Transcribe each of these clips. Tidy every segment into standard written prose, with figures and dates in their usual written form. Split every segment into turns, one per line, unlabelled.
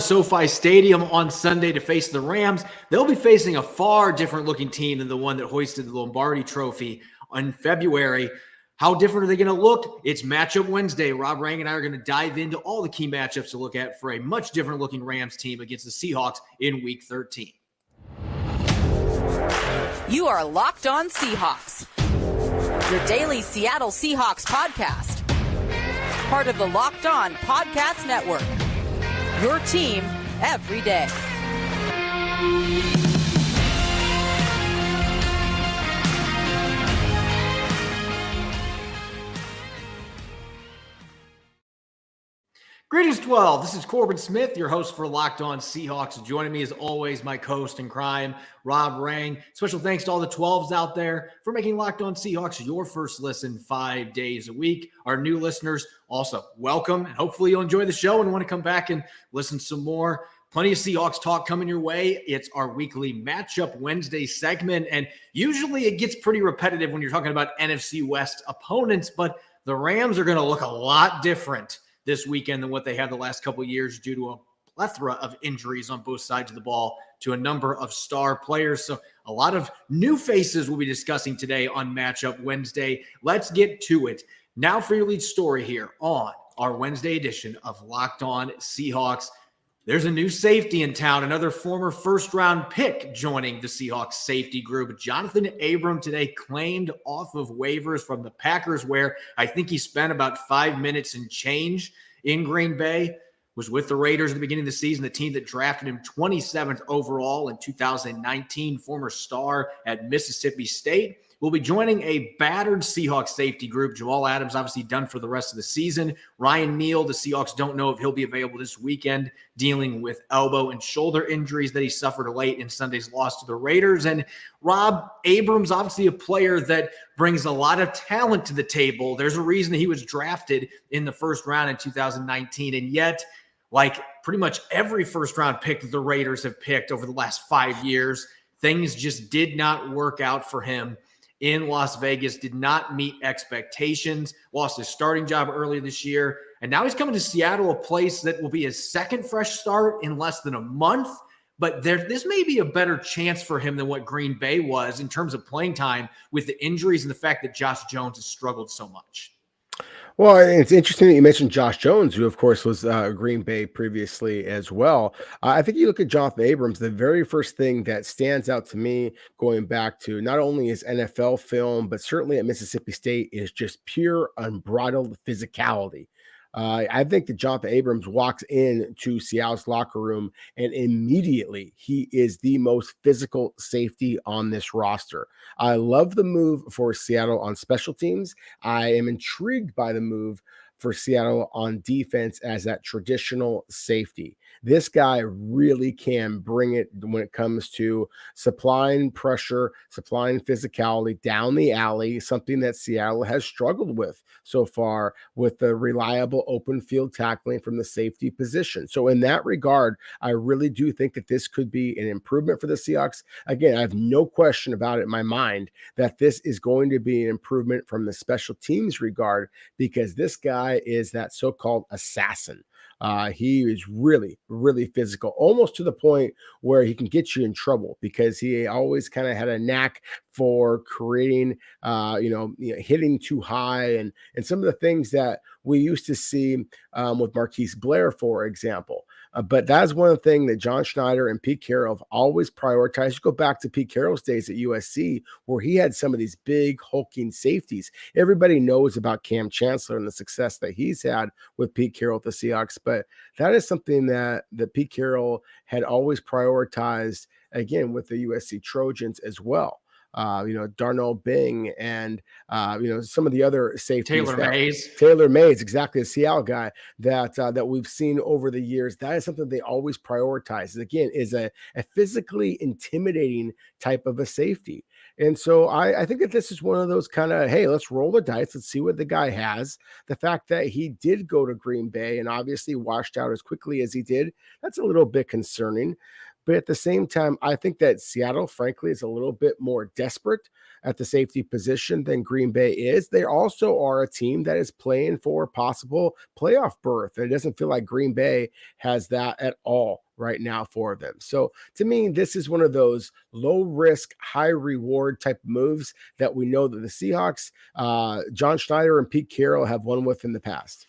SoFi Stadium on Sunday to face the Rams. They'll be facing a far different looking team than the one that hoisted the Lombardi Trophy in February. How different are they going to look? It's Matchup Wednesday. Rob Rang and I are going to dive into all the key matchups to look at for a much different looking Rams team against the Seahawks in Week 13.
You are Locked On Seahawks, your daily Seattle Seahawks podcast. Part of the Locked On Podcast Network, your team every day.
Greetings, 12. This is Corbin Smith, your host for Locked On Seahawks. Joining me as always, my co-host in crime, Rob Rang. Special thanks to all the 12s out there for making Locked On Seahawks your first listen 5 days a week. Our new listeners, also welcome, and hopefully you'll enjoy the show and want to come back and listen some more. Plenty of Seahawks talk coming your way. It's our weekly Matchup Wednesday segment, and usually it gets pretty repetitive when you're talking about NFC West opponents, but the Rams are going to look a lot different this weekend than what they had the last couple of years due to a plethora of injuries on both sides of the ball to a number of star players. So a lot of new faces we'll be discussing today on Matchup Wednesday. Let's get to it. Now for your lead story here on our Wednesday edition of Locked On Seahawks. There's a new safety in town, another former first-round pick joining the Seahawks safety group. Johnathan Abram today claimed off of waivers from the Packers, where I think he spent about 5 minutes and change in Green Bay, was with the Raiders at the beginning of the season, the team that drafted him 27th overall in 2019, former star at Mississippi State. Will be joining a battered Seahawks safety group. Jamal Adams obviously done for the rest of the season. Ryan Neal, the Seahawks don't know if he'll be available this weekend, dealing with elbow and shoulder injuries that he suffered late in Sunday's loss to the Raiders. And Rob, Abrams, obviously a player that brings a lot of talent to the table. There's a reason he was drafted in the first round in 2019. And yet, like pretty much every first-round pick that the Raiders have picked over the last 5 years, things just did not work out for him in Las Vegas, did not meet expectations, lost his starting job earlier this year, and now he's coming to Seattle, a place that will be his second fresh start in less than a month. But this may be a better chance for him than what Green Bay was in terms of playing time with the injuries and the fact that Josh Jones has struggled so much.
Well, it's interesting that you mentioned Josh Jones, who, of course, was Green Bay previously as well. I think you look at Johnathan Abrams, the very first thing that stands out to me going back to not only his NFL film, but certainly at Mississippi State is just pure unbridled physicality. I think that Johnathan Abrams walks into Seattle's locker room and immediately he is the most physical safety on this roster. I love the move for Seattle on special teams. I am intrigued by the move for Seattle on defense as that traditional safety. This guy really can bring it when it comes to supplying pressure, supplying physicality down the alley, something that Seattle has struggled with so far with the reliable open field tackling from the safety position. So in that regard, I really do think that this could be an improvement for the Seahawks. Again, I have no question about it in my mind that this is going to be an improvement from the special teams regard, because this guy is that so-called assassin. He is really, really physical, almost to the point where he can get you in trouble, because he always kind of had a knack for creating, hitting too high and some of the things that we used to see with Marquise Blair, for example. But that's one of the things that John Schneider and Pete Carroll have always prioritized. You go back to Pete Carroll's days at USC, where he had some of these big hulking safeties. Everybody knows about Cam Chancellor and the success that he's had with Pete Carroll at the Seahawks, but that is something that Pete Carroll had always prioritized, again, with the USC Trojans as well. Darnell Bing and, some of the other safeties. Taylor Mays, exactly, a Seattle guy that we've seen over the years. That is something they always prioritize. Again, is a physically intimidating type of a safety. And so I think that this is one of those kind of, hey, let's roll the dice. Let's see what the guy has. The fact that he did go to Green Bay and obviously washed out as quickly as he did, that's a little bit concerning. But at the same time, I think that Seattle, frankly, is a little bit more desperate at the safety position than Green Bay is. They also are a team that is playing for possible playoff berth. It doesn't feel like Green Bay has that at all right now for them. So to me, this is one of those low risk, high reward type moves that we know that the Seahawks, John Schneider and Pete Carroll have won with in the past.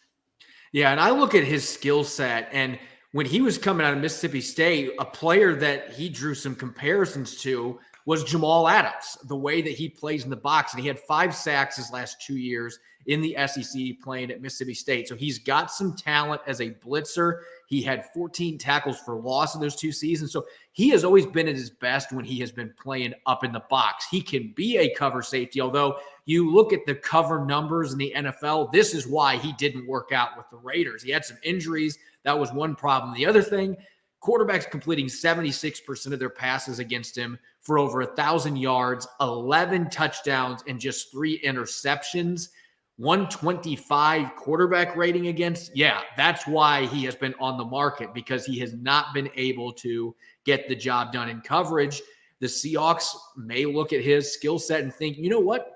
Yeah, and I look at his skill set, and when he was coming out of Mississippi State, a player that he drew some comparisons to was Jamal Adams, the way that he plays in the box. And he had 5 sacks his last 2 years in the SEC playing at Mississippi State. So he's got some talent as a blitzer. He had 14 tackles for loss in those 2 seasons. So he has always been at his best when he has been playing up in the box. He can be a cover safety, although you look at the cover numbers in the NFL, this is why he didn't work out with the Raiders. He had some injuries. That was one problem. The other thing, quarterbacks completing 76% of their passes against him for over 1,000 yards, 11 touchdowns, and just 3 interceptions. 125 quarterback rating against. Yeah, that's why he has been on the market, because he has not been able to get the job done in coverage. The Seahawks may look at his skill set and think, you know what?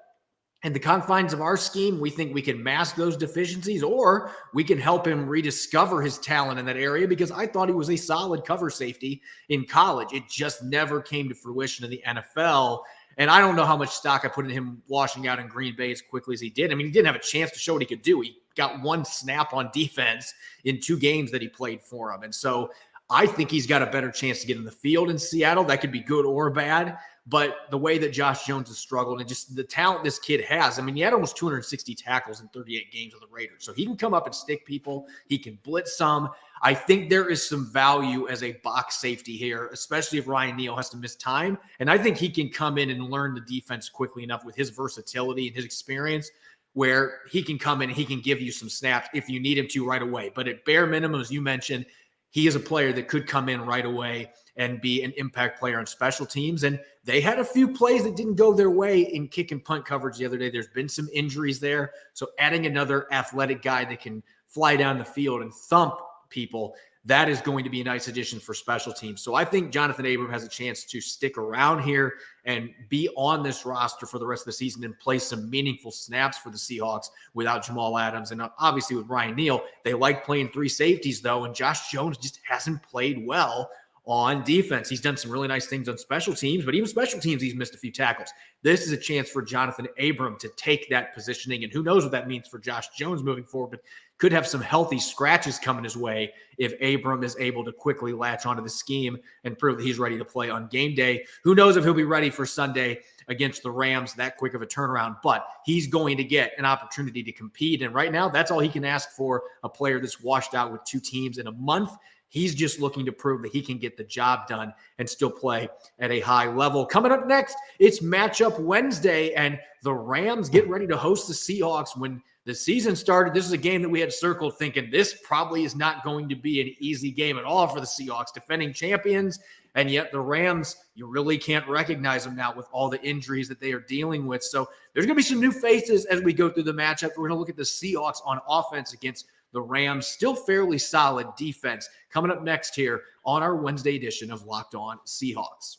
In the confines of our scheme, we think we can mask those deficiencies, or we can help him rediscover his talent in that area, because I thought he was a solid cover safety in college. It just never came to fruition in the NFL. And I don't know how much stock I put in him washing out in Green Bay as quickly as he did. I mean, he didn't have a chance to show what he could do. He got 1 snap on defense in 2 games that he played for him. And so I think he's got a better chance to get in the field in Seattle. That could be good or bad. But the way that Josh Jones has struggled and just the talent this kid has, I mean, he had almost 260 tackles in 38 games with the Raiders. So he can come up and stick people. He can blitz some. I think there is some value as a box safety here, especially if Ryan Neal has to miss time. And I think he can come in and learn the defense quickly enough with his versatility and his experience, where he can come in and he can give you some snaps if you need him to right away. But at bare minimum, as you mentioned, he is a player that could come in right away and be an impact player on special teams. And they had a few plays that didn't go their way in kick and punt coverage the other day. There's been some injuries there. So adding another athletic guy that can fly down the field and thump people, that is going to be a nice addition for special teams. So I think Johnathan Abram has a chance to stick around here and be on this roster for the rest of the season and play some meaningful snaps for the Seahawks without Jamal Adams. And obviously with Ryan Neal, they like playing 3 safeties though, and Josh Jones just hasn't played well on defense. He's done some really nice things on special teams, but even special teams, he's missed a few tackles. This is a chance for Johnathan Abram to take that positioning, and who knows what that means for Josh Jones moving forward, but could have some healthy scratches coming his way if Abram is able to quickly latch onto the scheme and prove that he's ready to play on game day. Who knows if he'll be ready for Sunday against the Rams, that quick of a turnaround, but he's going to get an opportunity to compete. And right now, that's all he can ask for, a player that's washed out with 2 teams in a month. He's just looking to prove that he can get the job done and still play at a high level. Coming up next, it's Matchup Wednesday, and the Rams get ready to host the Seahawks. When the season started, this is a game that we had circled thinking this probably is not going to be an easy game at all for the Seahawks, defending champions. And yet the Rams, you really can't recognize them now with all the injuries that they are dealing with. So there's going to be some new faces as we go through the matchup. We're going to look at the Seahawks on offense against the Rams, still fairly solid defense. Coming up next here on our Wednesday edition of Locked On Seahawks.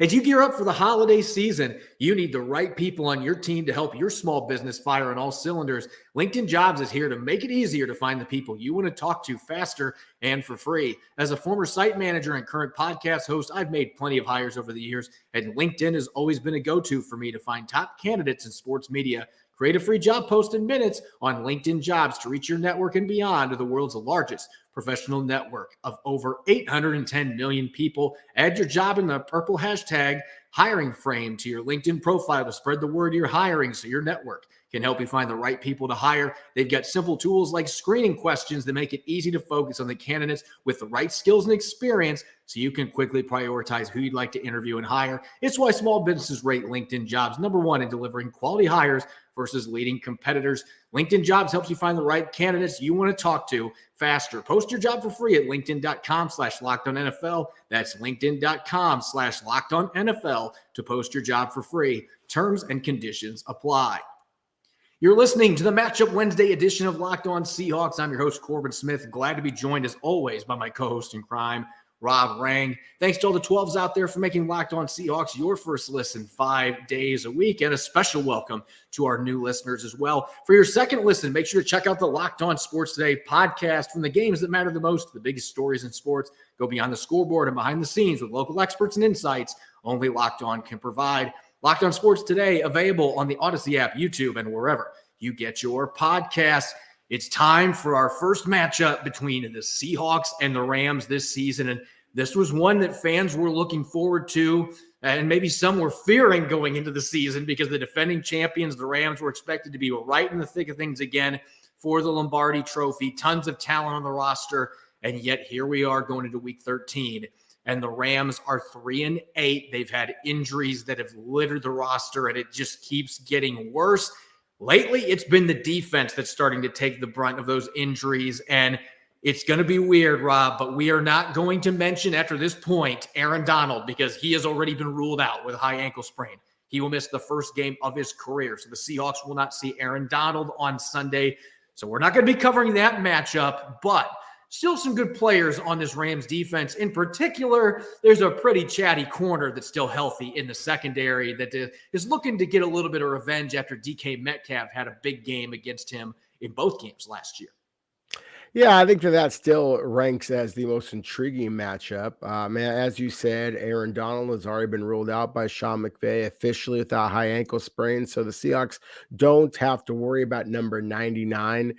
As you gear up for the holiday season, you need the right people on your team to help your small business fire on all cylinders. LinkedIn Jobs is here to make it easier to find the people you want to talk to faster and for free. As a former site manager and current podcast host, I've made plenty of hires over the years, and LinkedIn has always been a go-to for me to find top candidates in sports media. Create a free job post in minutes on LinkedIn Jobs to reach your network and beyond to the world's largest professional network of over 810 million people. Add your job in the purple hashtag hiring frame to your LinkedIn profile to spread the word you're hiring so your network can help you find the right people to hire. They've got simple tools like screening questions that make it easy to focus on the candidates with the right skills and experience so you can quickly prioritize who you'd like to interview and hire. It's why small businesses rate LinkedIn Jobs #1 in delivering quality hires versus leading competitors. LinkedIn Jobs helps you find the right candidates you want to talk to faster. Post your job for free at linkedin.com/LockedOnNFL. That's linkedin.com/LockedOnNFL to post your job for free. Terms and conditions apply. You're listening to the Matchup Wednesday edition of Locked On Seahawks. I'm your host, Corbin Smith. Glad to be joined, as always, by my co-host in crime, Rob Rang. Thanks to all the 12s out there for making Locked On Seahawks your first listen 5 days a week. And a special welcome to our new listeners as well. For your second listen, make sure to check out the Locked On Sports Today podcast. From the games that matter the most, the biggest stories in sports, go beyond the scoreboard and behind the scenes with local experts and insights only Locked On can provide. Locked On Sports Today, available on the Odyssey app, YouTube, and wherever you get your podcasts. It's time for our first matchup between the Seahawks and the Rams this season. And this was one that fans were looking forward to, and maybe some were fearing going into the season because the defending champions, the Rams, were expected to be right in the thick of things again for the Lombardi Trophy. Tons of talent on the roster, and yet here we are going into Week 13. And the Rams are 3-8. They've had injuries that have littered the roster, and it just keeps getting worse. Lately, it's been the defense that's starting to take the brunt of those injuries, and it's going to be weird, Rob, but we are not going to mention after this point Aaron Donald because he has already been ruled out with a high ankle sprain. He will miss the first game of his career, so the Seahawks will not see Aaron Donald on Sunday. So we're not going to be covering that matchup, but still some good players on this Rams defense. In particular, there's a pretty chatty corner that's still healthy in the secondary that is looking to get a little bit of revenge after DK Metcalf had a big game against him in both games last year.
Yeah, I think that still ranks as the most intriguing matchup. As you said, Aaron Donald has already been ruled out by Sean McVay officially with a high ankle sprain. So the Seahawks don't have to worry about number 99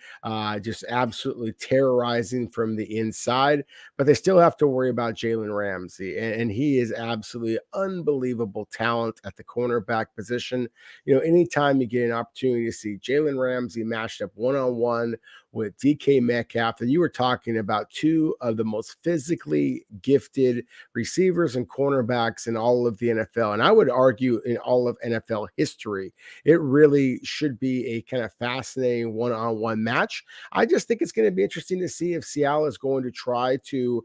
just absolutely terrorizing from the inside. But they still have to worry about Jalen Ramsey. And he is absolutely unbelievable talent at the cornerback position. You know, anytime you get an opportunity to see Jalen Ramsey matched up one-on-one with DK Metcalf, and you were talking about two of the most physically gifted receivers and cornerbacks in all of the NFL. And I would argue in all of NFL history, it really should be a kind of fascinating one-on-one match. I just think it's going to be interesting to see if Seattle is going to try to,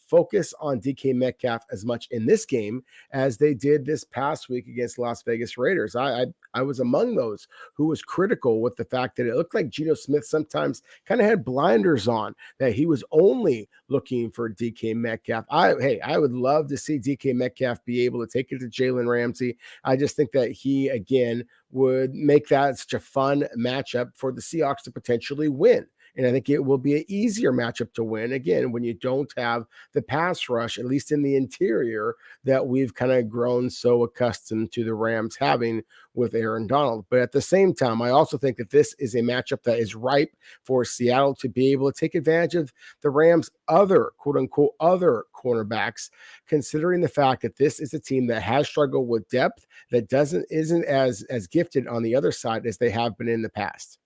focus on DK Metcalf as much in this game as they did this past week against Las Vegas Raiders. I was among those who was critical with the fact that it looked like Geno Smith sometimes kind of had blinders on, that he was only looking for DK Metcalf. I would love to see DK Metcalf be able to take it to Jalen Ramsey. I just think that he, again, would make that such a fun matchup for the Seahawks to potentially win. And I think it will be an easier matchup to win, again, when you don't have the pass rush, at least in the interior, that we've kind of grown so accustomed to the Rams having with Aaron Donald. But at the same time, I also think that this is a matchup that is ripe for Seattle to be able to take advantage of the Rams' other, quote-unquote, other cornerbacks, considering the fact that this is a team that has struggled with depth, that isn't as gifted on the other side as they have been in the past.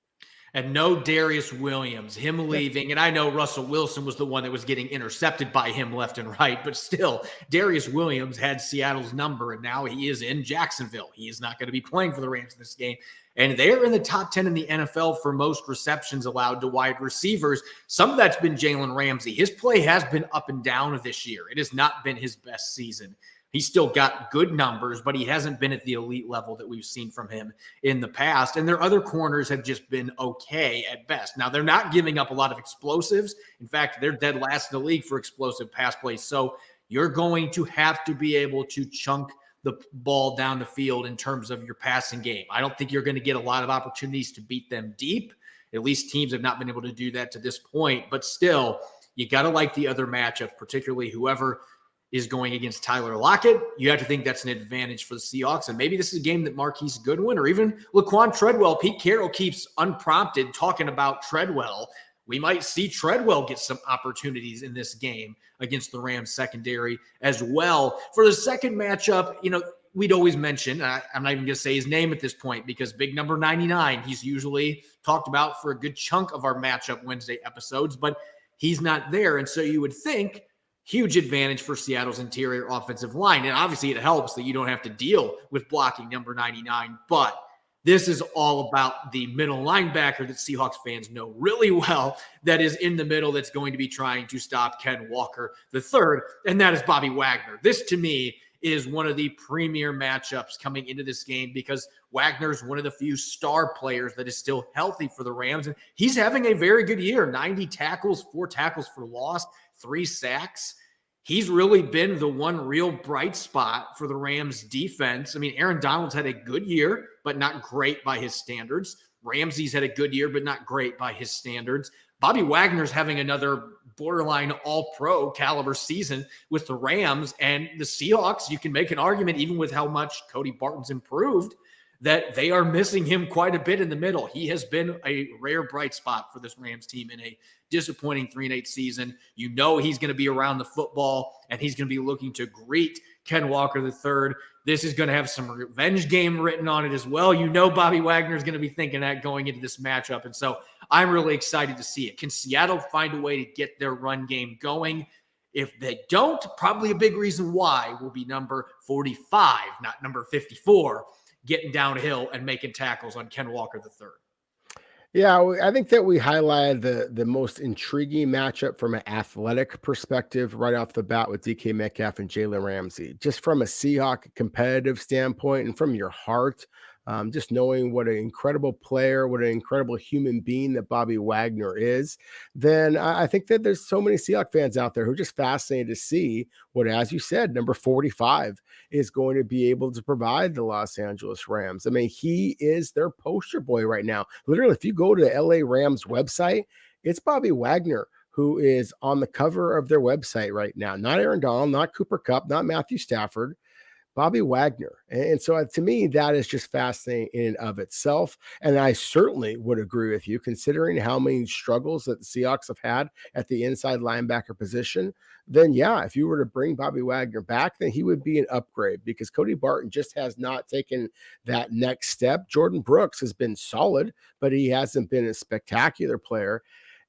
And no Darius Williams, him leaving. And I know Russell Wilson was the one that was getting intercepted by him left and right, but still, Darius Williams had Seattle's number, and now he is in Jacksonville. He is not going to be playing for the Rams in this game. And they're in the top 10 in the NFL for most receptions allowed to wide receivers. Some of that's been Jalen Ramsey. His play has been up and down this year. It has not been his best season. He's still got good numbers, but he hasn't been at the elite level that we've seen from him in the past. And their other corners have just been okay at best. Now, they're not giving up a lot of explosives. In fact, they're dead last in the league for explosive pass plays. So you're going to have to be able to chunk the ball down the field in terms of your passing game. I don't think you're going to get a lot of opportunities to beat them deep. At least teams have not been able to do that to this point. But still, you got to like the other matchups, particularly whoever is going against Tyler Lockett. You have to think that's an advantage for the Seahawks. And maybe this is a game that Marquise Goodwin or even Laquan Treadwell, Pete Carroll keeps unprompted talking about Treadwell. We might see Treadwell get some opportunities in this game against the Rams secondary as well. For the second matchup, we'd always mention, I'm not even going to say his name at this point because big number 99, he's usually talked about for a good chunk of our matchup Wednesday episodes, but he's not there. And so you would think huge advantage for Seattle's interior offensive line. And obviously it helps that you don't have to deal with blocking number 99, but this is all about the middle linebacker that Seahawks fans know really well that is in the middle that's going to be trying to stop Ken Walker III, and that is Bobby Wagner. This, to me, is one of the premier matchups coming into this game because Wagner is one of the few star players that is still healthy for the Rams. And he's having a very good year, 90 tackles, 4 tackles for loss, 3 sacks. He's really been the one real bright spot for the Rams defense. I mean, Aaron Donald's had a good year, but not great by his standards. Ramsey's had a good year, but not great by his standards. Bobby Wagner's having another borderline all-pro caliber season with the Rams, and the Seahawks, you can make an argument, even with how much Cody Barton's improved, that they are missing him quite a bit in the middle. He has been a rare bright spot for this Rams team in a disappointing 3-8 season. You know he's going to be around the football, and he's going to be looking to greet Ken Walker III. This is going to have some revenge game written on it as well. You know Bobby Wagner is going to be thinking that going into this matchup, and so I'm really excited to see it. Can Seattle find a way to get their run game going? If they don't, probably a big reason why will be number 45, not number 54, getting downhill and making tackles on Ken Walker III.
Yeah, I think that we highlighted the most intriguing matchup from an athletic perspective right off the bat with DK Metcalf and Jalen Ramsey. Just from a Seahawk competitive standpoint and from your heart, just knowing what an incredible player, what an incredible human being that Bobby Wagner is, then I think that there's so many Seahawks fans out there who are just fascinated to see what, as you said, number 45 is going to be able to provide the Los Angeles Rams. I mean, he is their poster boy right now. Literally, if you go to the LA Rams website, it's Bobby Wagner who is on the cover of their website right now. Not Aaron Donald, not Cooper Kupp, not Matthew Stafford. Bobby Wagner. And so to me, that is just fascinating in and of itself. And I certainly would agree with you, considering how many struggles that the Seahawks have had at the inside linebacker position. Then, yeah, if you were to bring Bobby Wagner back, then he would be an upgrade because Cody Barton just has not taken that next step. Jordan Brooks has been solid, but he hasn't been a spectacular player.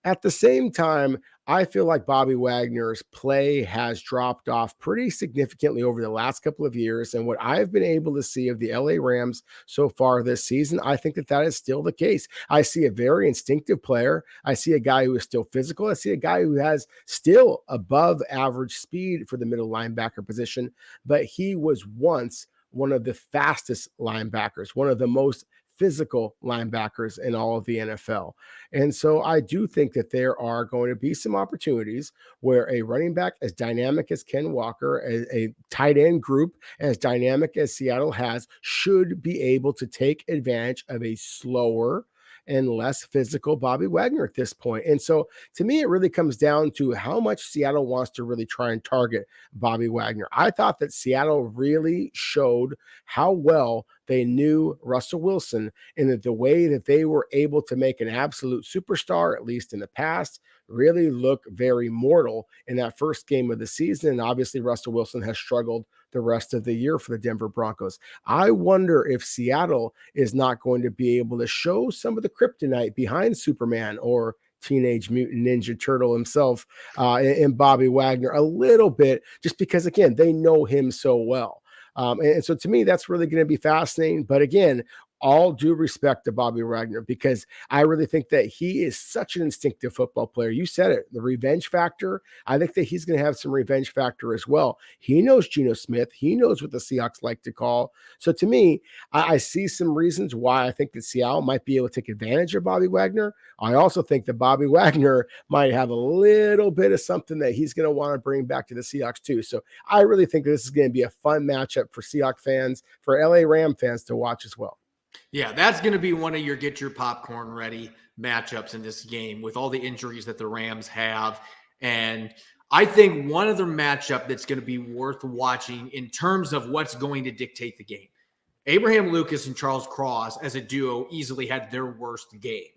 At the same time, I feel like Bobby Wagner's play has dropped off pretty significantly over the last couple of years. And what I've been able to see of the LA Rams so far this season, I think that is still the case. I see a very instinctive player. I see a guy who is still physical. I see a guy who has still above average speed for the middle linebacker position, but he was once one of the fastest linebackers, one of the most physical linebackers in all of the NFL. And so I do think that there are going to be some opportunities where a running back as dynamic as Ken Walker, a tight end group as dynamic as Seattle has, should be able to take advantage of a slower and less physical Bobby Wagner at this point. And so to me, it really comes down to how much Seattle wants to really try and target Bobby Wagner. I thought that Seattle really showed how well they knew Russell Wilson and that the way that they were able to make an absolute superstar, at least in the past, really look very mortal in that first game of the season. And obviously Russell Wilson has struggled the rest of the year for the Denver Broncos. I wonder if Seattle is not going to be able to show some of the kryptonite behind Superman or Teenage Mutant Ninja Turtle himself and Bobby Wagner a little bit, just because, again, they know him so well. And so to me, that's really going to be fascinating. But again, all due respect to Bobby Wagner, because I really think that he is such an instinctive football player. You said it, the revenge factor. I think that he's going to have some revenge factor as well. He knows Geno Smith. He knows what the Seahawks like to call. So to me, I see some reasons why I think that Seattle might be able to take advantage of Bobby Wagner. I also think that Bobby Wagner might have a little bit of something that he's going to want to bring back to the Seahawks too. So I really think this is going to be a fun matchup for Seahawks fans, for LA Ram fans to watch as well.
Yeah, that's going to be one of your get your popcorn ready matchups in this game with all the injuries that the Rams have. And I think one other matchup that's going to be worth watching in terms of what's going to dictate the game. Abraham Lucas and Charles Cross as a duo easily had their worst game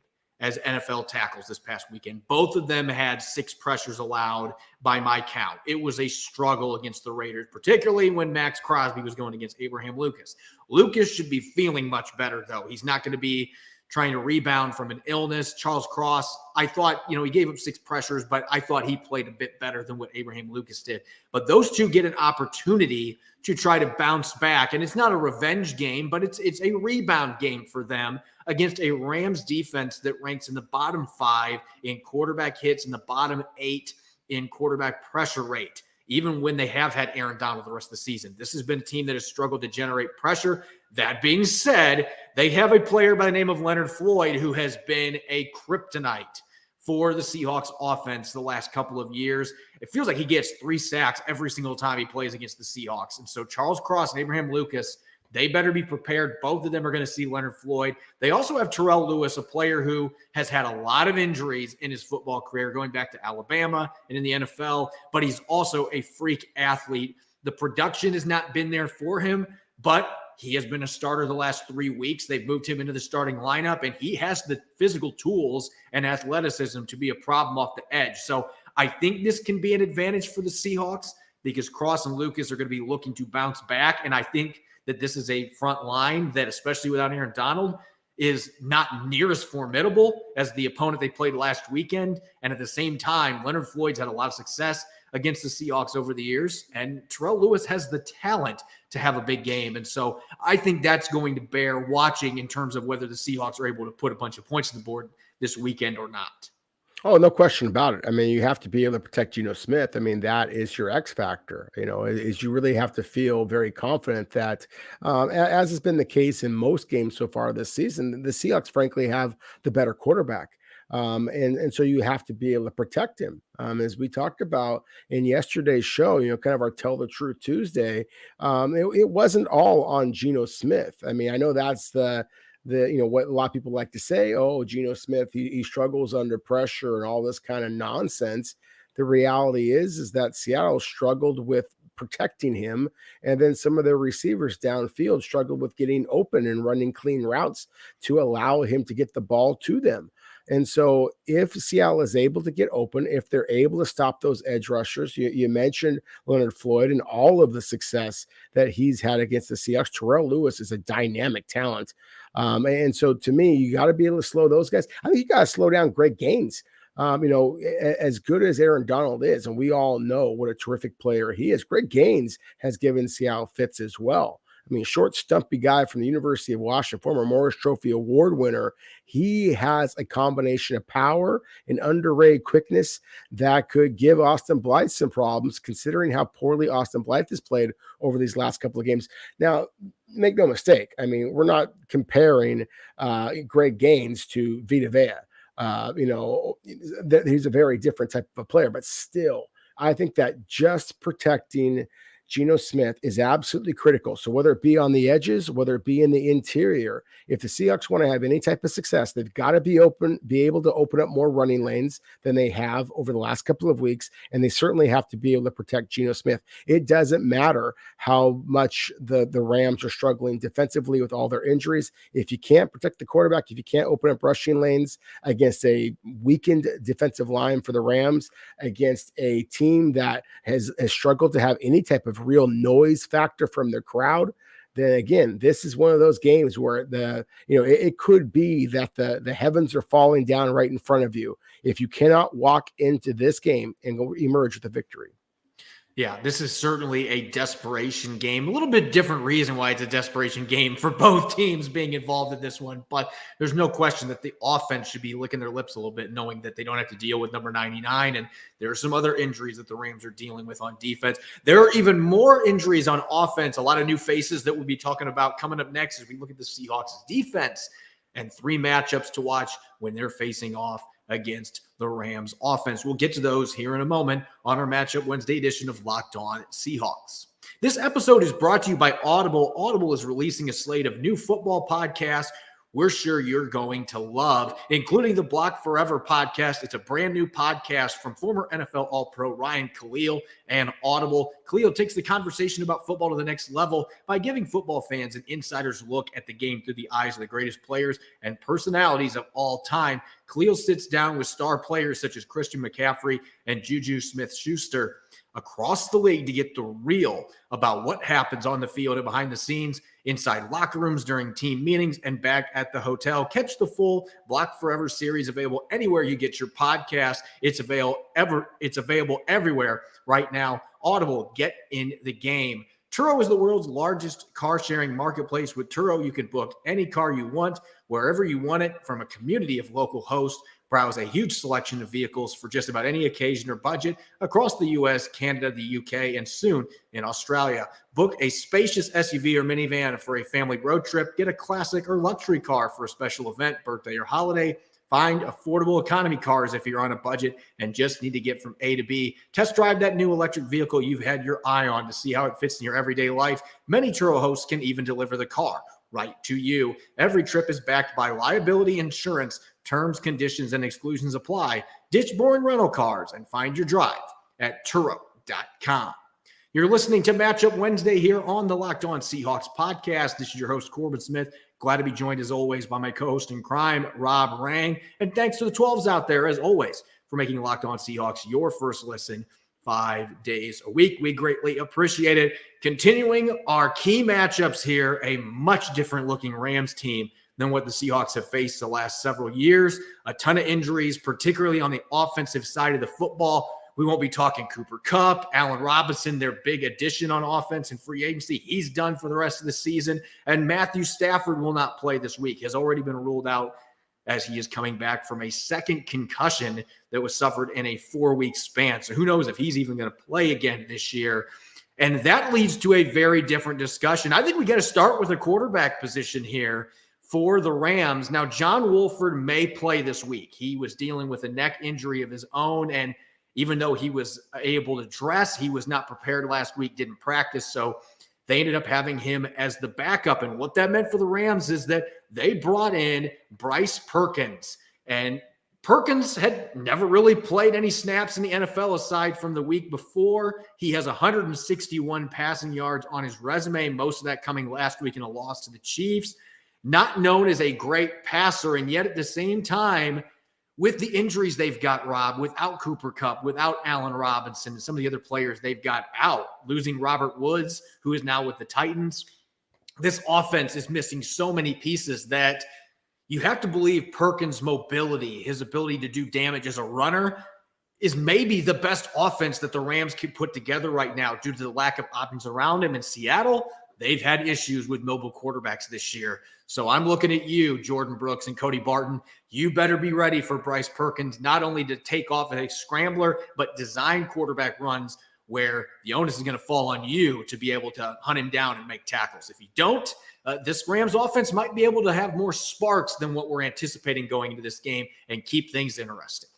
as NFL tackles this past weekend. Both of them had 6 pressures allowed by my count. It was a struggle against the Raiders, particularly when Max Crosby was going against Abraham Lucas. Lucas should be feeling much better, though. He's not going to be trying to rebound from an illness. Charles Cross, I thought, he gave up 6 pressures, but I thought he played a bit better than what Abraham Lucas did. But those two get an opportunity to try to bounce back. And it's not a revenge game, but it's a rebound game for them against a Rams defense that ranks in the bottom 5 in quarterback hits and the bottom 8 in quarterback pressure rate. even when they have had Aaron Donald the rest of the season. This has been a team that has struggled to generate pressure. That being said, they have a player by the name of Leonard Floyd who has been a kryptonite for the Seahawks offense the last couple of years. It feels like he gets 3 sacks every single time he plays against the Seahawks. And so Charles Cross and Abraham Lucas, they better be prepared. Both of them are going to see Leonard Floyd. They also have Terrell Lewis, a player who has had a lot of injuries in his football career, going back to Alabama and in the NFL, but he's also a freak athlete. The production has not been there for him, but he has been a starter the last 3 weeks. They've moved him into the starting lineup, and he has the physical tools and athleticism to be a problem off the edge. So I think this can be an advantage for the Seahawks because Cross and Lucas are going to be looking to bounce back. And I think that this is a front line that, especially without Aaron Donald, is not near as formidable as the opponent they played last weekend. And at the same time, Leonard Floyd's had a lot of success against the Seahawks over the years, and Terrell Lewis has the talent to have a big game. And so I think that's going to bear watching in terms of whether the Seahawks are able to put a bunch of points on the board this weekend or not.
Oh, no question about it. I mean, you have to be able to protect Geno Smith. I mean, that is your X factor. Is you really have to feel very confident that, as has been the case in most games so far this season, the Seahawks, frankly, have the better quarterback. And so you have to be able to protect him. As we talked about in yesterday's show, kind of our Tell the Truth Tuesday, it wasn't all on Geno Smith. I mean, I know that's the what a lot of people like to say, oh, Geno Smith, he struggles under pressure and all this kind of nonsense. The reality is that Seattle struggled with protecting him, and then some of their receivers downfield struggled with getting open and running clean routes to allow him to get the ball to them. And so if Seattle is able to get open, if they're able to stop those edge rushers, you mentioned Leonard Floyd and all of the success that he's had against the Seahawks. Terrell Lewis is a dynamic talent. And so to me, you got to be able to slow those guys. I think you got to slow down Greg Gaines. As good as Aaron Donald is, and we all know what a terrific player he is, Greg Gaines has given Seattle fits as well. I mean, short, stumpy guy from the University of Washington, former Morris Trophy Award winner. He has a combination of power and underrated quickness that could give Austin Blythe some problems, considering how poorly Austin Blythe has played over these last couple of games. Now, make no mistake. I mean, we're not comparing Greg Gaines to Vita Vea. He's a very different type of a player, but still, I think that just protecting Geno Smith is absolutely critical. So whether it be on the edges, whether it be in the interior, if the Seahawks want to have any type of success, they've got to be able to open up more running lanes than they have over the last couple of weeks. And they certainly have to be able to protect Geno Smith. It doesn't matter how much the Rams are struggling defensively with all their injuries. If you can't protect the quarterback, if you can't open up rushing lanes against a weakened defensive line for the Rams, against a team that has struggled to have any type of real noise factor from the crowd, then again, this is one of those games where it could be that the heavens are falling down right in front of you if you cannot walk into this game and go emerge with a victory.
Yeah, this is certainly a desperation game. A little bit different reason why it's a desperation game for both teams being involved in this one. But there's no question that the offense should be licking their lips a little bit, knowing that they don't have to deal with number 99. And there are some other injuries that the Rams are dealing with on defense. There are even more injuries on offense. A lot of new faces that we'll be talking about coming up next as we look at the Seahawks defense and 3 matchups to watch when they're facing off against the Rams offense. We'll get to those here in a moment on our Matchup Wednesday edition of Locked On Seahawks. This episode is brought to you by Audible. Audible is releasing a slate of new football podcasts we're sure you're going to love, including the Block Forever podcast. It's a brand new podcast from former NFL All-Pro Ryan Khalil and Audible. Khalil takes the conversation about football to the next level by giving football fans an insider's look at the game through the eyes of the greatest players and personalities of all time. Khalil sits down with star players such as Christian McCaffrey and Juju Smith-Schuster across the league to get the real about what happens on the field and behind the scenes, inside locker rooms, during team meetings, and back at the hotel. Catch the full Block Forever series available anywhere you get your podcast. It's available everywhere right now. Audible, get in the game. Turo is the world's largest car-sharing marketplace. With Turo, you can book any car you want, wherever you want it, from a community of local hosts. Browse a huge selection of vehicles for just about any occasion or budget across the U.S., Canada, the U.K., and soon in Australia. Book a spacious SUV or minivan for a family road trip. Get a classic or luxury car for a special event, birthday, or holiday. Find affordable economy cars if you're on a budget and just need to get from A to B. Test drive that new electric vehicle you've had your eye on to see how it fits in your everyday life. Many Turo hosts can even deliver the car right to you. Every trip is backed by liability insurance. Terms, conditions, and exclusions apply. Ditch boring rental cars and find your drive at Turo.com. You're listening to Matchup Wednesday here on the Locked On Seahawks podcast. This is your host, Corbin Smith. Glad to be joined, as always, by my co-host in crime, Rob Rang. And thanks to the 12s out there, as always, for making Locked On Seahawks your first listen 5 days a week. We greatly appreciate it. Continuing our key matchups here, a much different looking Rams team than what the Seahawks have faced the last several years. A ton of injuries, particularly on the offensive side of the football. We won't be talking Cooper Kupp, Allen Robinson, their big addition on offense and free agency. He's done for the rest of the season. And Matthew Stafford will not play this week. He has already been ruled out as he is coming back from a second concussion that was suffered in a 4-week span. So who knows if he's even going to play again this year. And that leads to a very different discussion. I think we got to start with a quarterback position here for the Rams. Now, John Wolford may play this week. He was dealing with a neck injury of his own, and even though he was able to dress, he was not prepared last week, didn't practice. So they ended up having him as the backup. And what that meant for the Rams is that they brought in Bryce Perkins. And Perkins had never really played any snaps in the NFL aside from the week before. He has 161 passing yards on his resume, most of that coming last week in a loss to the Chiefs. Not known as a great passer, and yet at the same time, with the injuries they've got, Rob, without Cooper Kupp, without Allen Robinson, and some of the other players they've got out, losing Robert Woods, who is now with the Titans, this offense is missing so many pieces that you have to believe Perkins' mobility, his ability to do damage as a runner, is maybe the best offense that the Rams can put together right now due to the lack of options around him. In Seattle, they've had issues with mobile quarterbacks this year. So I'm looking at you, Jordan Brooks and Cody Barton. You better be ready for Bryce Perkins, not only to take off as a scrambler, but design quarterback runs where the onus is going to fall on you to be able to hunt him down and make tackles. If you don't, this Rams offense might be able to have more sparks than what we're anticipating going into this game and keep things interesting.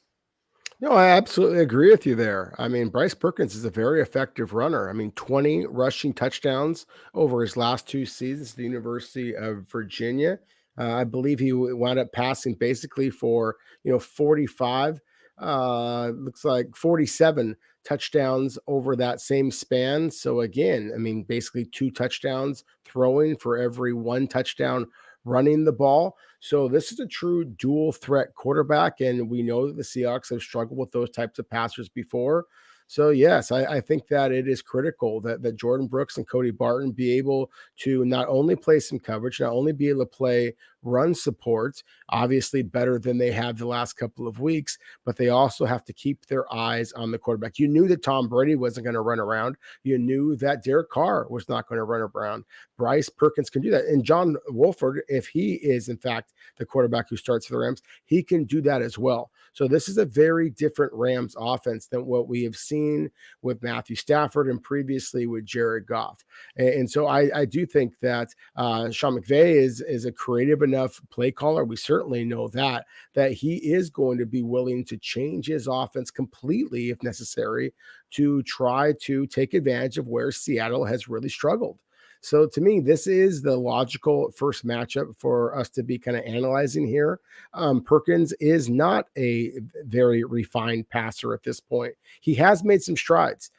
No, I absolutely agree with you there. I mean, Bryce Perkins is a very effective runner. I mean, 20 rushing touchdowns over his last 2 seasons at the University of Virginia. I believe he wound up passing basically for, 45, looks like 47 touchdowns over that same span. So again, I mean, basically 2 touchdowns throwing for every 1 touchdown running the ball. So this is a true dual threat quarterback, and we know that the Seahawks have struggled with those types of passers before. So yes, I think that it is critical that Jordan Brooks and Cody Barton be able to not only play some coverage, not only be able to play run support, obviously better than they have the last couple of weeks, but they also have to keep their eyes on the quarterback. You knew that Tom Brady wasn't going to run around. You knew that Derek Carr was not going to run around. Bryce Perkins can do that. And John Wolford, if he is in fact the quarterback who starts for the Rams, he can do that as well. So this is a very different Rams offense than what we have seen with Matthew Stafford and previously with Jared Goff. And so I do think that Sean McVay is a creative enough play caller. We certainly know that he is going to be willing to change his offense completely if necessary to try to take advantage of where Seattle has really struggled. So to me, this is the logical first matchup for us to be kind of analyzing here. Perkins is not a very refined passer at this point. He has made some strides.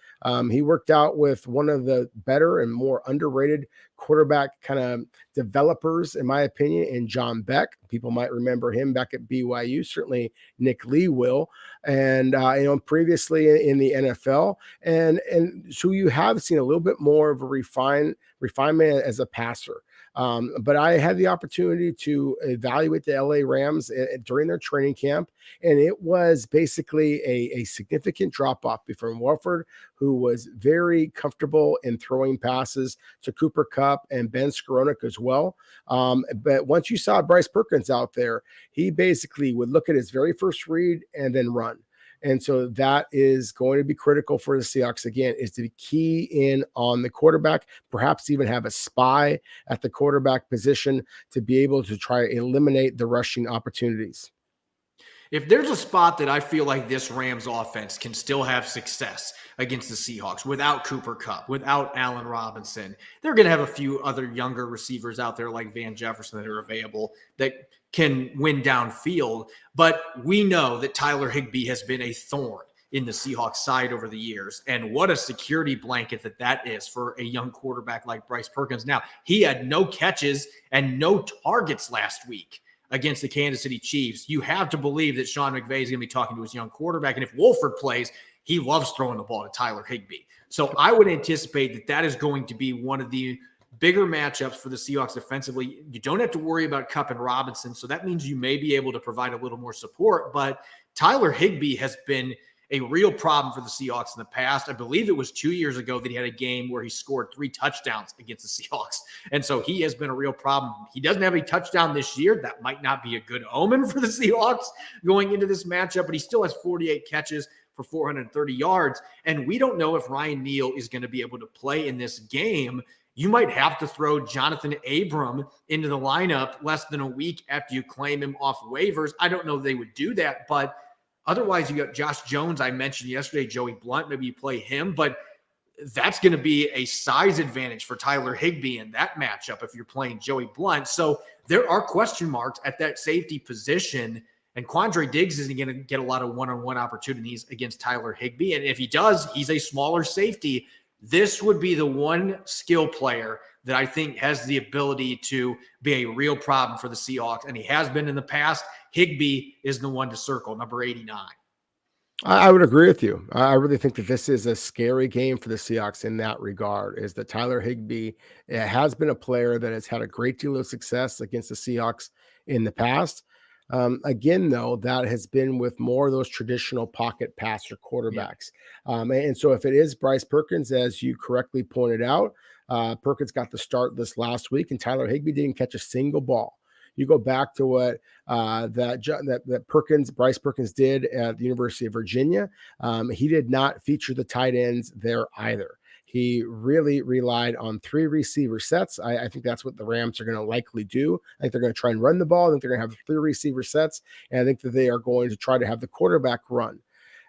He worked out with one of the better and more underrated quarterback kind of developers, in my opinion, in John Beck. People might remember him back at BYU. Certainly Nick Lee will. And, previously in the NFL. And so you have seen a little bit more of a refinement as a passer. But I had the opportunity to evaluate the LA Rams during their training camp, and it was basically a significant drop off from Wolford, who was very comfortable in throwing passes to Cooper Kupp and Ben Skowronek as well. But once you saw Bryce Perkins out there, he basically would look at his very first read and then run. And so that is going to be critical for the Seahawks, again, is to key in on the quarterback, perhaps even have a spy at the quarterback position to be able to try to eliminate the rushing opportunities.
If there's a spot that I feel like this Rams offense can still have success against the Seahawks without Cooper Kupp, without Allen Robinson, they're going to have a few other younger receivers out there like Van Jefferson that are available that can win downfield. But we know that Tyler Higby has been a thorn in the Seahawks side over the years. And what a security blanket that is for a young quarterback like Bryce Perkins. Now, he had no catches and no targets last week against the Kansas City Chiefs. You have to believe that Sean McVay is going to be talking to his young quarterback. And if Wolford plays, he loves throwing the ball to Tyler Higby. So I would anticipate that is going to be one of the bigger matchups for the Seahawks defensively. You don't have to worry about Kupp and Robinson. So that means you may be able to provide a little more support. But Tyler Higby has been a real problem for the Seahawks in the past. I believe it was 2 years ago that he had a game where he scored 3 touchdowns against the Seahawks. And so he has been a real problem. He doesn't have a touchdown this year. That might not be a good omen for the Seahawks going into this matchup, but he still has 48 catches for 430 yards. And we don't know if Ryan Neal is going to be able to play in this game. You might have to throw Johnathan Abram into the lineup less than a week after you claim him off waivers. I don't know if they would do that, but otherwise, you got Josh Jones. I mentioned yesterday, Joey Blount. Maybe you play him, but that's going to be a size advantage for Tyler Higby in that matchup if you're playing Joey Blount. So there are question marks at that safety position, and Quandre Diggs isn't going to get a lot of one-on-one opportunities against Tyler Higby. And if he does, he's a smaller safety. This would be the one skill player that I think has the ability to be a real problem for the Seahawks, and he has been in the past. Higby is the one to circle, number 89.
I would agree with you. I really think that this is a scary game for the Seahawks in that regard, is that Tyler Higby has been a player that has had a great deal of success against the Seahawks in the past. Again, though, that has been with more of those traditional pocket passer quarterbacks. Yeah. And so if it is Bryce Perkins, as you correctly pointed out, Perkins got the start this last week, and Tyler Higby didn't catch a single ball. You go back to what Bryce Perkins did at the University of Virginia. He did not feature the tight ends there either. He really relied on 3 receiver sets. I think that's what the Rams are going to likely do. I think they're going to try and run the ball. I think they're going to have 3 receiver sets, and I think that they are going to try to have the quarterback run.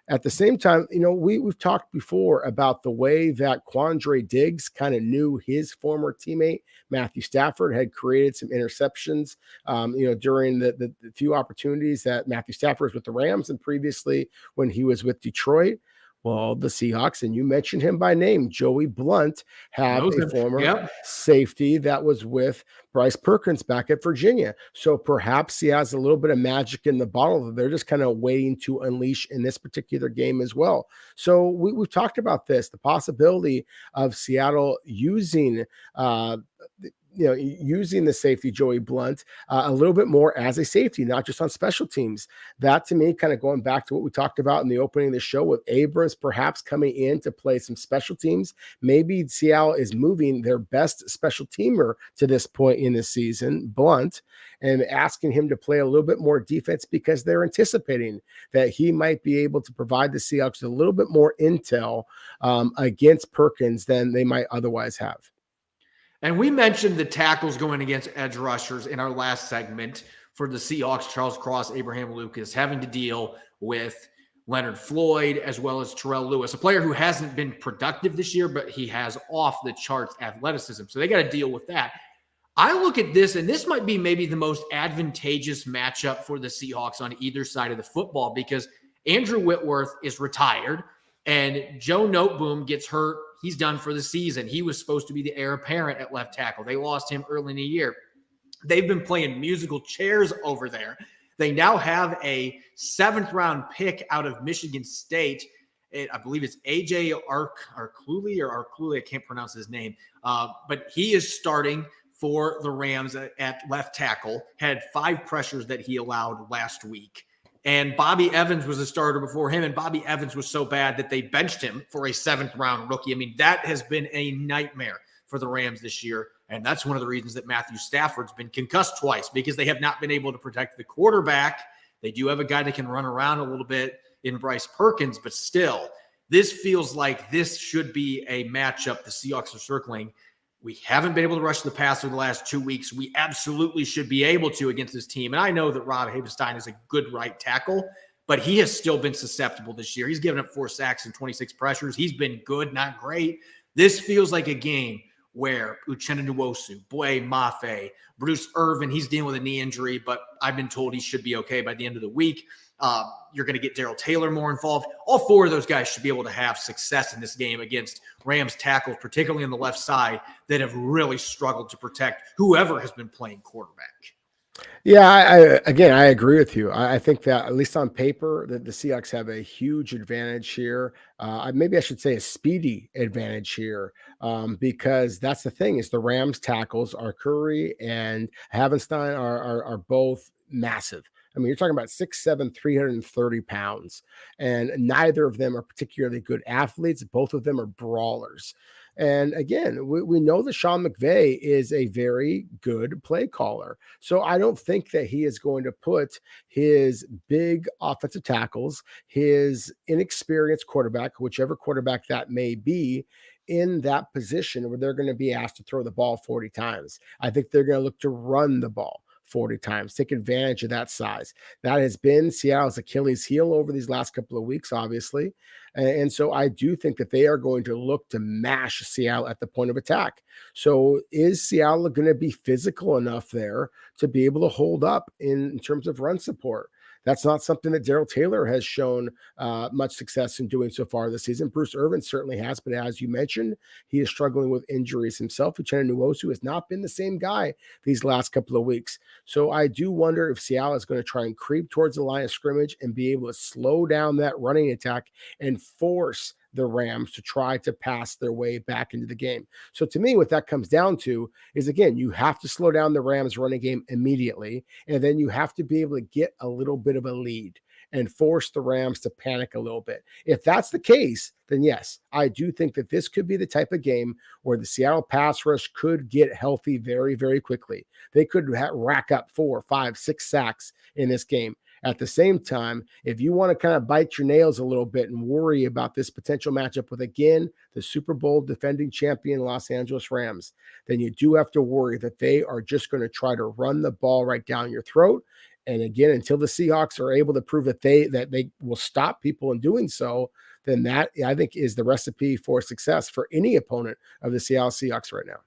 At the same time, we've talked before about the way that Quandre Diggs kind of knew his former teammate, Matthew Stafford, had created some interceptions, during the few opportunities that Matthew Stafford was with the Rams and previously when he was with Detroit. Well, the Seahawks, and you mentioned him by name, Joey Blount, had a former safety that was with Bryce Perkins back at Virginia. So perhaps he has a little bit of magic in the bottle that they're just kind of waiting to unleash in this particular game as well. So we've talked about this, the possibility of Seattle using using the safety, Joey Blount, a little bit more as a safety, not just on special teams. That, to me, kind of going back to what we talked about in the opening of the show with Abrams perhaps coming in to play some special teams. Maybe Seattle is moving their best special teamer to this point in the season, Blount, and asking him to play a little bit more defense because they're anticipating that he might be able to provide the Seahawks a little bit more intel against Perkins than they might otherwise have.
And we mentioned the tackles going against edge rushers in our last segment for the Seahawks, Charles Cross, Abraham Lucas, having to deal with Leonard Floyd as well as Terrell Lewis, a player who hasn't been productive this year, but he has off the charts athleticism. So they got to deal with that. I look at this, and this might be maybe the most advantageous matchup for the Seahawks on either side of the football because Andrew Whitworth is retired and Joe Noteboom gets hurt. He's done for the season. He was supposed to be the heir apparent at left tackle. They lost him early in the year. They've been playing musical chairs over there. They now have a 7th-round pick out of Michigan State. I believe it's AJ Arkluli. I can't pronounce his name. But he is starting for the Rams at left tackle, had 5 pressures that he allowed last week. And Bobby Evans was a starter before him, and Bobby Evans was so bad that they benched him for a 7th-round rookie. I mean, that has been a nightmare for the Rams this year, and that's one of the reasons that Matthew Stafford's been concussed twice, because they have not been able to protect the quarterback. They do have a guy that can run around a little bit in Bryce Perkins, but still, this feels like this should be a matchup the Seahawks are circling. We haven't been able to rush the passer the last 2 weeks. We absolutely should be able to against this team. And I know that Rob Havenstein is a good right tackle, but he has still been susceptible this year. He's given up 4 sacks and 26 pressures. He's been good, not great. This feels like a game where Uchenna Nwosu, Boye Mafe, Bruce Irvin, he's dealing with a knee injury, but I've been told he should be okay by the end of the week. You're going to get Darrell Taylor more involved. All 4 of those guys should be able to have success in this game against Rams tackles, particularly on the left side, that have really struggled to protect whoever has been playing quarterback.
Yeah, I agree with you. I think that, at least on paper, that the Seahawks have a huge advantage here. Maybe I should say a speedy advantage here, because that's the thing, is the Rams tackles, are Curry and Havenstein, are both massive. I mean, you're talking about 6'7", 330 pounds, and neither of them are particularly good athletes. Both of them are brawlers. And again, we know that Sean McVay is a very good play caller. So I don't think that he is going to put his big offensive tackles, his inexperienced quarterback, whichever quarterback that may be, in that position where they're going to be asked to throw the ball 40 times. I think they're going to look to run the ball 40 times, take advantage of that size. That has been Seattle's Achilles heel over these last couple of weeks, obviously. And so I do think that they are going to look to mash Seattle at the point of attack. So is Seattle going to be physical enough there to be able to hold up in terms of run support? That's not something that Darrell Taylor has shown much success in doing so far this season. Bruce Irvin certainly has, but as you mentioned, he is struggling with injuries himself. Uchenna Nwosu has not been the same guy these last couple of weeks. So I do wonder if Seattle is going to try and creep towards the line of scrimmage and be able to slow down that running attack and force the Rams to try to pass their way back into the game. So to me, what that comes down to is, again, you have to slow down the Rams running game immediately, and then you have to be able to get a little bit of a lead and force the Rams to panic a little bit. If that's the case, then yes, I do think that this could be the type of game where the Seattle pass rush could get healthy very, very quickly. They could rack up 4, 5, 6 sacks in this game. At the same time, if you want to kind of bite your nails a little bit and worry about this potential matchup with, again, the Super Bowl defending champion Los Angeles Rams, then you do have to worry that they are just going to try to run the ball right down your throat. And again, until the Seahawks are able to prove that they will stop people in doing so, then that, I think, is the recipe for success for any opponent of the Seattle Seahawks right now.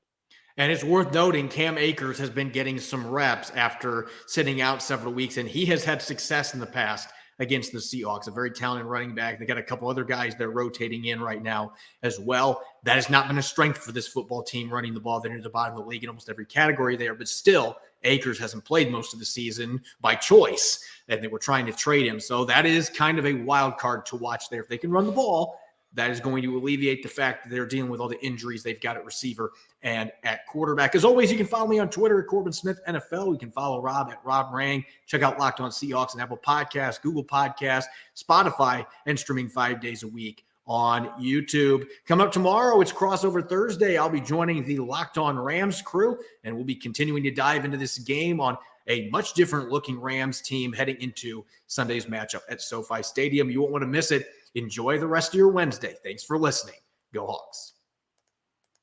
And it's worth noting Cam Akers has been getting some reps after sitting out several weeks, and he has had success in the past against the Seahawks, a very talented running back. They got a couple other guys they're rotating in right now as well. That has not been a strength for this football team, running the ball. They're near the bottom of the league in almost every category there, but still, Akers hasn't played most of the season by choice, and they were trying to trade him. So that is kind of a wild card to watch there. If they can run the ball, that is going to alleviate the fact that they're dealing with all the injuries they've got at receiver and at quarterback. As always, you can follow me on Twitter at Corbin Smith NFL. You can follow Rob at Rob Rang. Check out Locked On Seahawks and Apple Podcasts, Google Podcasts, Spotify, and streaming 5 days a week on YouTube. Coming up tomorrow, it's Crossover Thursday. I'll be joining the Locked On Rams crew, and we'll be continuing to dive into this game on a much different looking Rams team heading into Sunday's matchup at SoFi Stadium. You won't want to miss it. Enjoy the rest of your Wednesday. Thanks for listening. Go Hawks.